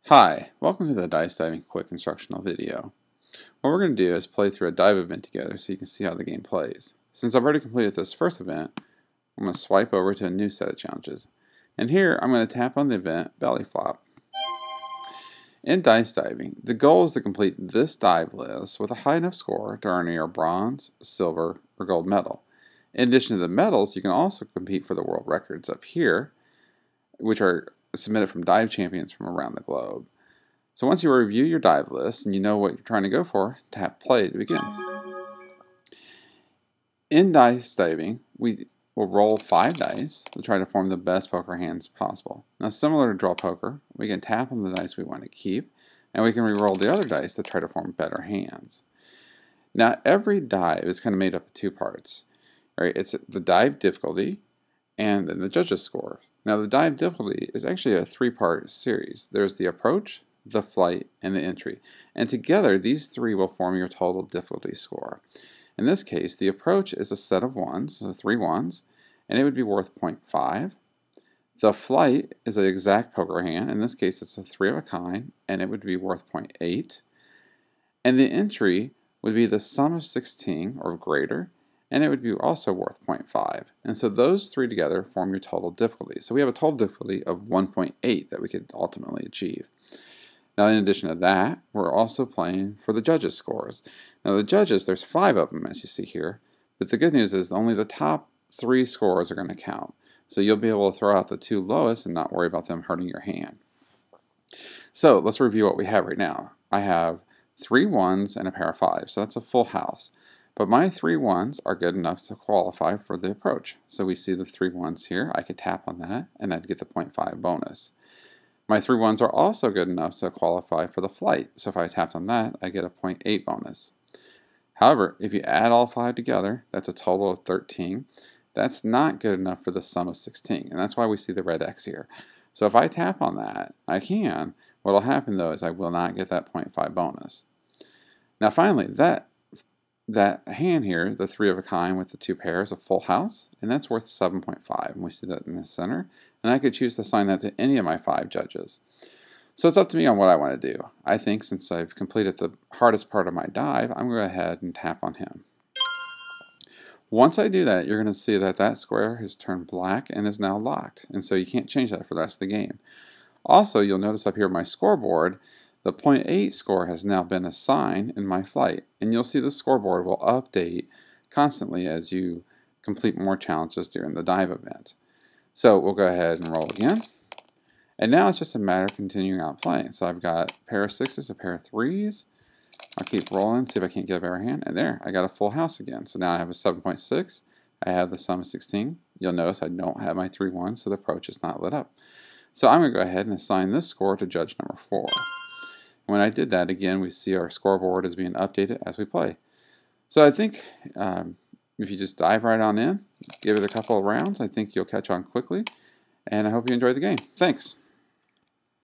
Hi, welcome to the dice diving quick instructional video. What we're going to do is play through a dive event together so you can see how the game plays. Since I've already completed this first event, I'm going to swipe over to a new set of challenges. And here I'm going to tap on the event belly flop. In dice diving, the goal is to complete this dive list with a high enough score to earn your bronze, silver, or gold medal. In addition to the medals, you can also compete for the world records up here, which are submitted from dive champions from around the globe. So once you review your dive list and you know what you're trying to go for, tap play to begin. In dice diving, we will roll 5 dice to try to form the best poker hands possible. Now, similar to draw poker, we can tap on the dice we want to keep, and we can re-roll the other dice to try to form better hands. Now, every dive is kind of made up of 2 parts. Right? It's the dive difficulty and then the judges' score. Now, the dive difficulty is actually a 3-part series. There's the approach, the flight, and the entry. And together, these 3 will form your total difficulty score. In this case, the approach is a set of 1s, so 3 1s, and it would be worth 0.5. The flight is an exact poker hand. In this case, it's a 3 of a kind, and it would be worth 0.8. And the entry would be the sum of 16 or greater, and it would be also worth 0.5. And so those 3 together form your total difficulty. So we have a total difficulty of 1.8 that we could ultimately achieve. Now, in addition to that, we're also playing for the judges' scores. Now, the judges, there's 5 of them, as you see here, but the good news is only the top 3 scores are going to count. So you'll be able to throw out the 2 lowest and not worry about them hurting your hand. So let's review what we have right now. I have 3 1s and a pair of 5s, so that's a full house. But my 3 1s are good enough to qualify for the approach. So we see the 3 1s here. I could tap on that, and I'd get the 0.5 bonus. My 3 1s are also good enough to qualify for the flight. So if I tapped on that, I get a 0.8 bonus. However, if you add all 5 together, that's a total of 13. That's not good enough for the sum of 16, and that's why we see the red X here. So if I tap on that, I can. What will happen, though, is I will not get that 0.5 bonus. Now, finally, that hand here, the 3 of a kind with the 2 pairs, a full house, and that's worth 7.5, and we see that in the center, and I could choose to assign that to any of my 5 judges. So it's up to me on what I want to do. I think since I've completed the hardest part of my dive, I'm going to go ahead and tap on him. Once I do that, you're going to see that that square has turned black and is now locked, and so you can't change that for the rest of the game. Also, you'll notice up here on my scoreboard, the 0.8 score has now been assigned in my flight, and you'll see the scoreboard will update constantly as you complete more challenges during the dive event. So we'll go ahead and roll again. And now it's just a matter of continuing out playing. So I've got a pair of 6s, a pair of 3s. I'll keep rolling, see if I can't get a better hand. And there, I got a full house again. So now I have a 7.6. I have the sum of 16. You'll notice I don't have my 3 1s, so the approach is not lit up. So I'm going to go ahead and assign this score to judge number 4. When I did that, again, we see our scoreboard is being updated as we play. So I think if you just dive right on in, give it a couple of rounds, I think you'll catch on quickly. And I hope you enjoy the game. Thanks.